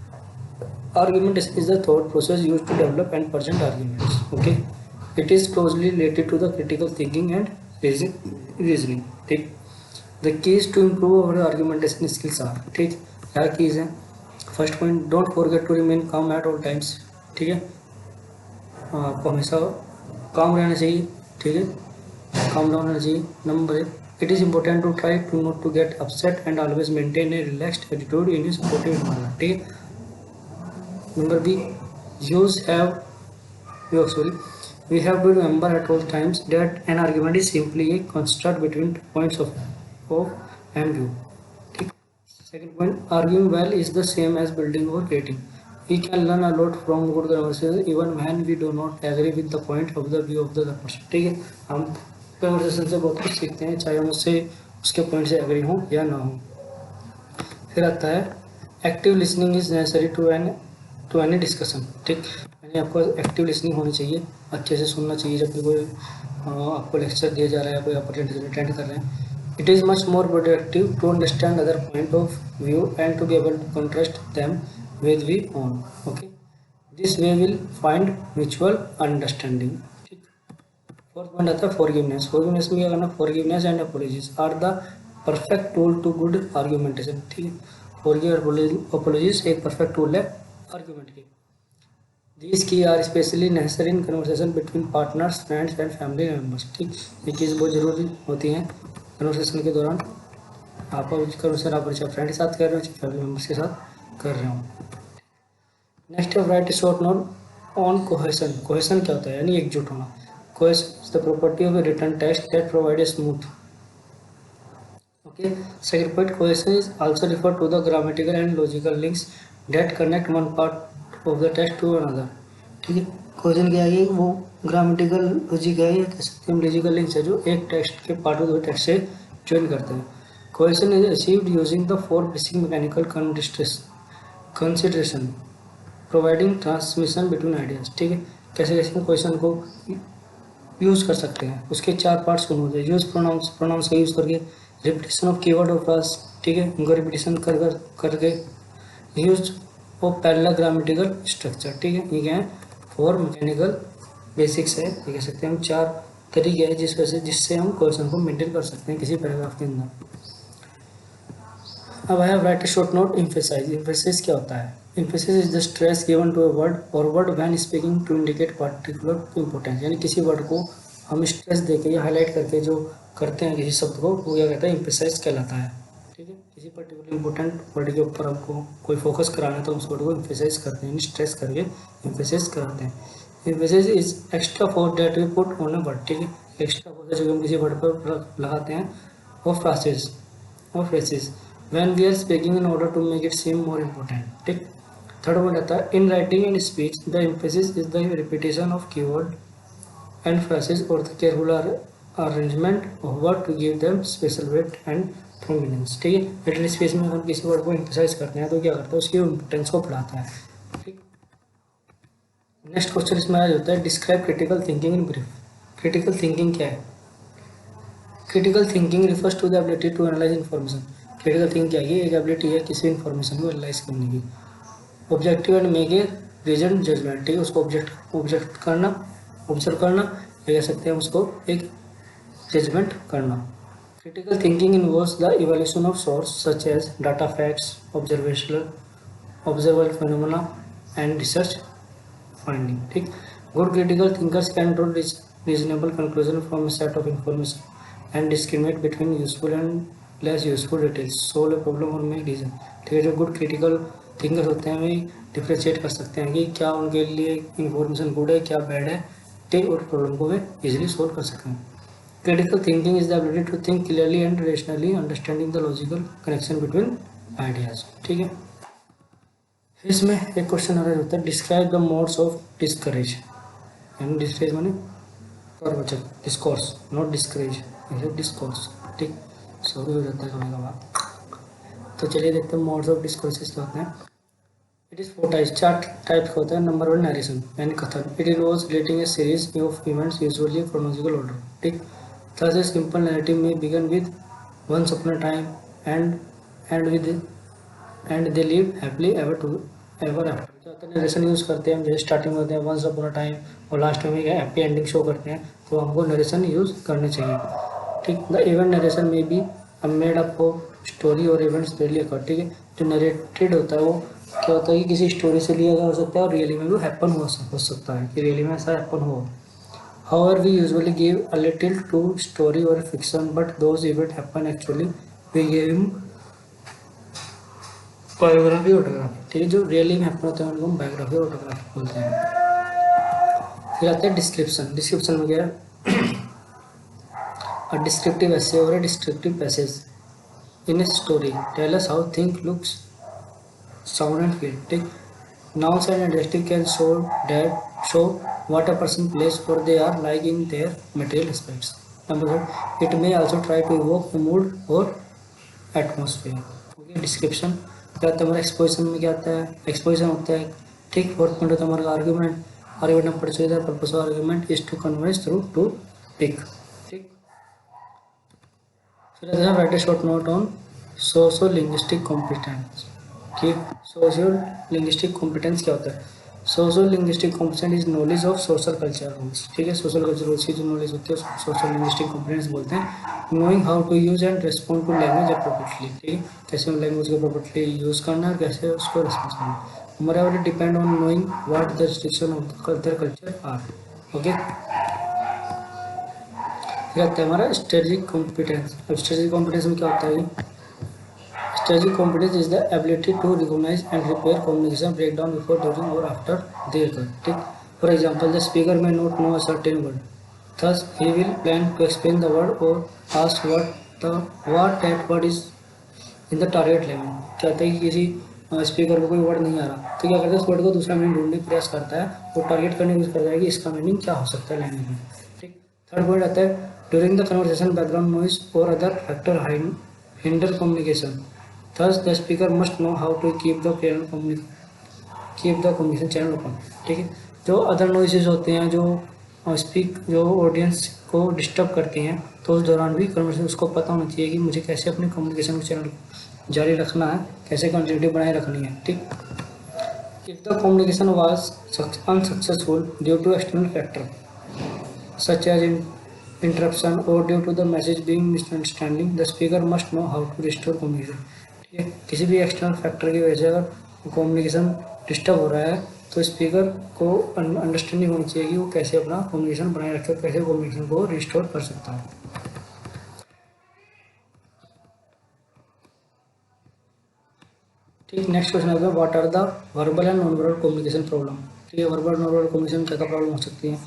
Argumentation is the thought process used to develop and present arguments, okay. It is closely related to the critical thinking and reasoning, ठीक। The keys to improve our argumentation skills are, ठीक। क्या keys है। First point, don't forget to remain calm at all times, ठीक है। आपको हमेशा काम रहना चाहिए, ठीक है, काम डाउन रहना चाहिए। Number 1, it is important to try to not to get upset and always maintain a relaxed attitude in a supportive environment, ठीक है। Number B, we have to remember at all times that an argument is simply a construct between two points of view, ठीक। Second point, arguing well is the same as building or creating. We can learn a lot from good conversation even when we do not agree with the point of the view of the other person, ठीक है। हम conversation से बहुत कुछ सीखते हैं चाहे हम उससे उसके पॉइंट से एग्री हों या ना हो। फिर आता है active listening is necessary to any discussion, ठीक, यानी आपको एक्टिव लिसनिंग होनी चाहिए, अच्छे से सुनना चाहिए जब भी कोई आपको लेक्चर दिया जा रहा है, कोई आप अटेंड कर रहे हैं. It is much more productive to understand other point of view and to be able to contrast them with we own. Okay, this way will find mutual understanding. ठीक. Fourth point आता है forgiveness. Forgiveness में क्या करना? Forgiveness and apologies are the perfect tool to good argumentation. ठीक है, forgive और apologies एक perfect tool है argument की. These key are especially necessary in conversation between partners, friends and family members. ठीक, ये चीज़ बहुत ज़रूरी होती है कन्वर्सेशन के दौरान. आप कन्वर्सेशन आप फ्रेंड के साथ कर रहे हो, फैमिली मेम्बर्स के साथ कर रहे हो. नेक्स्ट है write short note on cohesion. Cohesion क्या होता है? यानी एकजुट होना. Cohesion is the property of a written text that provide a smooth. Okay, second point, cohesion is also refer to the grammatical and logical links that connect one part of the text to another. ठीक है, cohesion क्या है? वो grammatical logic है, या कह सकते हैं लॉजिकल लिंक्स है जो एक टेक्स्ट के पार्ट को टेक्स्ट से ज्वाइन करते हैं. Cohesion is achieved using the four basic mechanical consideration providing transmission between ideas. ठीक है, कैसे कैसे कोहेशन को यूज कर सकते हैं, उसके चार पार्ट्स कौन होते हैं? यूज प्रोनाउंस, प्रोनाउंस का यूज करके, रिपीटेशन ऑफ कीवर्ड और फ्रेज, ठीक है, उनका रिपीटेशन करके, use of parallel grammatical structure. ठीक है, ये क्या है? फोर मैकेनिकल बेसिक्स है, ये कह सकते हैं हम चार तरीके हैं जिससे हम क्वेश्चन को मेंटेन कर सकते हैं किसी पैराग्राफ के अंदर. अब आया write a short note emphasize. Emphasis क्या होता है? Emphasis is the stress given to a word or word when speaking to indicate particular importance. यानी किसी वर्ड को हम स्ट्रेस देके या हाईलाइट करके जो करते हैं किसी शब्द को, वो क्या कहता है? एम्फेसाइज कहलाता है. ठीक है, किसी पर्टिकुलर इंपॉर्टेंट वर्ड के ऊपर हमको कोई फोकस कराना है तो उस वर्ड को एम्फेसाइज करते हैं, स्ट्रेस करके एम्फेसाइज कराते हैं. Emphasis is extra force that we put on a word. ठीक है, एक्स्ट्रा फोर्स जो हम किसी वर्ड पर लगाते हैं. और phrases when we are speaking in order to make it seem more important. ठीक. थर्ड पॉइंट आता है in writing and speech the emphasis is the repetition of keyword and phrases or the careful arrangement of word to give them special weight and prominence. ठीक है, written speech में हम किसी word को emphasise करते हैं तो क्या करता है? उसकी इम्पोर्टेंस को बढ़ाता है. ठीक. नेक्स्ट क्वेश्चन इसमें आ जाता है describe critical thinking in brief. Critical thinking क्या है? Critical thinking refers to the ability to analyse information. Critical thinking क्या है? ये एक एबिलिटी है किसी इन्फॉर्मेशन को एनालाइज करने की. Objective and make a reason judgment. ठीक है, उसको ऑब्जेक्ट करना, ऑब्जर्व करना, या कह सकते हैं उसको एक जजमेंट करना. Critical thinking involves the evaluation of source such as data, facts, observable phenomena and research finding. ठीक. Good critical thinkers can draw reasonable conclusion from a set of information and discriminate between useful and less useful details, solve a problem or make reason. ठीक है, जो good critical thinkers होते हैं वे differentiate कर सकते हैं कि क्या उनके लिए इंफॉर्मेशन गुड है, क्या बैड है, ठीक, और प्रॉब्लम को वे इजीली सोल्व कर सकते हैं. Critical thinking is the ability to think clearly and rationally understanding the logical connection between ideas. ठीक है, इसमें एक क्वेश्चन आ रहा होता है describe the modes of discourage. यानी डिस्करेज माने प्रवचन, डिस्कोर्स, नॉट डिस्करेज, डिस्कोर्स. ठीक, सॉरी हो जाता है कभी कभार. तो चलिए देखते हैं मोड्स ऑफ डिस्कोर्सेस क्या होते हैं. इट इज फोर टाइप्स, चार टाइप्स का होता है. नंबर वन नरेशन यानी कथन. It involves relating a series of events usually chronological order. ठीक, थर्ड ए सिंपल नैरेटिव में began with once upon a time and they live happily ever after. Narration use करते हैं, जैसे starting में होते हैं वंस अपॉन अ टाइम और last में हैप्पी एंडिंग शो करते हैं, तो हमको नरेशन यूज करने चाहिए. ठीक, द इवेंट नरेशन में भी मेड अप ऑफ स्टोरी और इवेंट्स रियली अकर. ठीक है, जो नरेटेड होता है वो क्या होता है कि किसी स्टोरी से लिया गया हो सकता है और रियली में भी हैपन हो सकता है कि रियली में ऐसा हैपन हो. However, we usually give a little to story or fiction, but those events happen actually. We give him biography autography. ठीक है, जो रियली में हैपन होता है उनको हम बायोग्राफी और ऑटोग्राफी बोलते हैं. फिर आता है डिस्क्रिप्शन. डिस्क्रिप्शन में क्या है? अ डिस्क्रिप्टिव एसे और a descriptive passage in a story tell us how thing looks, sound and feel. ठीक, nouns and adjectives can show what a person plays or they are like in their material aspects. Number 2, it may also try to evoke a mood or atmosphere. Okay, description. क्या आता है हमारा exposition में, क्या आता है exposition होता है, ठीक। फोर्थ पॉइंट होता है हमारा आर्ग्यूमेंट, आर्ग्यूमेंट में persuade the purpose of argument is to convince through topic, ठीक। फिर आता है write a short note on socio linguistic competence, ठीक। सोशो लिंग्विस्टिक कॉम्पिटेंस क्या होता है? Social linguistic competence is knowledge of social culture rules, ठीक है। सोशल कल्चर रूल्स की जो नॉलेज होती है उसको सोशल लिंग्विस्टिक कॉम्पिटेंस बोलते हैं। Knowing how to use and respond to language appropriately, ठीक है, कैसे लैंग्वेज को अप्रोप्रिएटली यूज करना है, कैसे उसको रिस्पॉन्स करना है। More depend on knowing what the restriction of the culture are, okay. फिर आता है हमारा स्ट्रेटेजिक कॉम्पिटेंस। अब स्ट्रेटेजिक कॉम्पिटेंस में क्या होता है? Strategic competence is the ability to recognize and repair communication breakdown before, during, or after they occur. ठीक. For example, the speaker may not know a certain word. Thus, he will plan to explain the word or ask what that word is in the target language. क्या होता है कि किसी speaker को कोई word नहीं आ रहा तो क्या करता है उस वर्ड को दूसरा मीनिंग ढूंढने का प्रयास करता है और टारगेट करने की कोशिश करता है कि इसका मीनिंग क्या हो सकता है लैंग्वेज में, ठीक। थर्ड पॉइंट आता है during the conversation background noise or other factor hinder communication. Thus, the speaker must know how to keep the communication channel open, ठीक है। जो अदर नॉइसेज होते हैं जो ऑडियंस को डिस्टर्ब करते हैं तो उस दौरान भी कन्वर्सेशन उसको पता होना चाहिए कि मुझे कैसे अपने कम्युनिकेशन चैनल जारी रखना है, कैसे कंटिन्यूटी बनाए रखनी है, ठीक। If the communication was unsuccessful due to external factor such as interruption or due to the message being misunderstanding, the speaker must know how to restore communication, ठीक है। किसी भी एक्सटर्नल फैक्टर की वजह से अगर कम्युनिकेशन डिस्टर्ब हो रहा है तो स्पीकर को अंडरस्टैंडिंग होनी चाहिए कि वो कैसे अपना कम्युनिकेशन बनाए रखे और कैसे कम्युनिकेशन को रिस्टोर कर सकता है। ठीक। नेक्स्ट क्वेश्चन आता है what are the verbal and non verbal communication problem, ठीक है। वर्बल नॉन वर्बल कम्युनिकेशन क्या क्या प्रॉब्लम हो सकती है?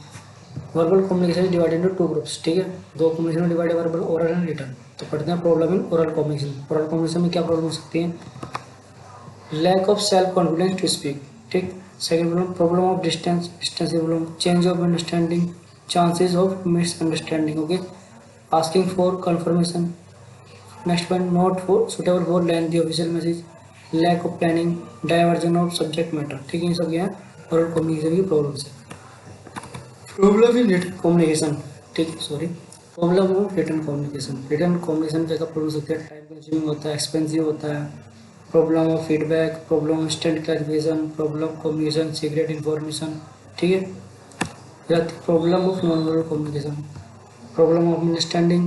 Verbal communication is divided into two groups, ठीक है। दो कम्युनिकेशन डिवाइड है वर्बल, ओरल एंड रिटन। तो पढ़ते हैं problem in oral communication. Oral communication में क्या प्रॉब्लम हो सकती है? Lack of self confidence to speak, ठीक। Second problem problem of distance problem, change of understanding, chances of misunderstanding, okay, asking for confirmation. Next point not for suitable for lengthy official message, lack of planning, diversion of subject matter, ठीक है। ये सब क्या है oral communication की problems है। Problem in written communication, ठीक है, sorry, problem of written communication. Written communication क्या प्रॉब्लम होती है? टाइम कंज्यूमिंग होता है, एक्सपेंसिव होता है, problem of feedback, problem instant clarification, problem communication secret information, ठीक है। या problem of non verbal communication, problem of understanding,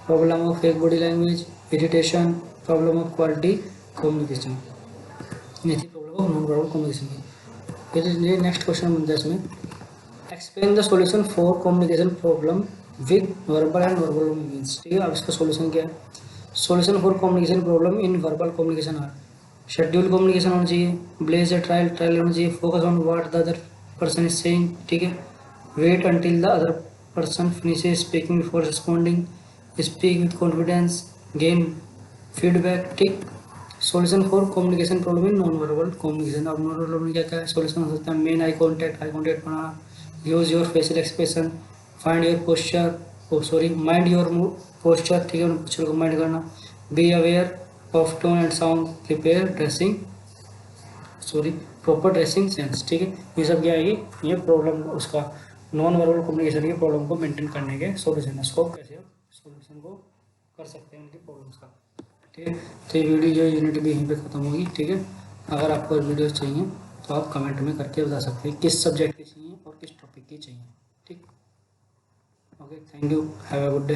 problem of fake body language, irritation, problem of quality communication, ये थी problem of non verbal communication की। फिर ये next question बनता है इसमें explain the solution for communication problem with verbal and verbal means, ठीक है। अब इसका सॉल्यूशन क्या है? Solution for communication problem in verbal communication are schedule communication होना चाहिए, ब्लेज ए ट्रायल होना चाहिए, focus on what the other person is saying, ठीक है, wait until the other person finishes speaking before responding, speak with confidence, gain feedback, ठीक। Solution for communication problem in non verbal communication. अब non verbal में क्या क्या solution हो सकता है? मेन आई कॉन्टैक्ट बनाना, use your facial expression, find your posture mind your posture, ठीक है, पोस्चर को माइंड करना, be aware of tone and sound, prepare proper dressing sense, ठीक है। ये सब क्या है? ये प्रॉब्लम उसका नॉन वर्बल कम्युनिकेशन की प्रॉब्लम को मेंटेन करने के सॉल्यूशन है। उसको कैसे सॉल्यूशन को कर सकते हैं उनकी प्रॉब्लम्स का, ठीक है। तो ये वीडियो जो यूनिट भी यहीं पे ख़त्म होगी, ठीक है। अगर आपको वीडियोस चाहिए तो आप कमेंट में करके बता सकते हैं किस सब्जेक्ट की चाहिए और किस टॉपिक की चाहिए, ठीक। Okay, thank you, have a good day.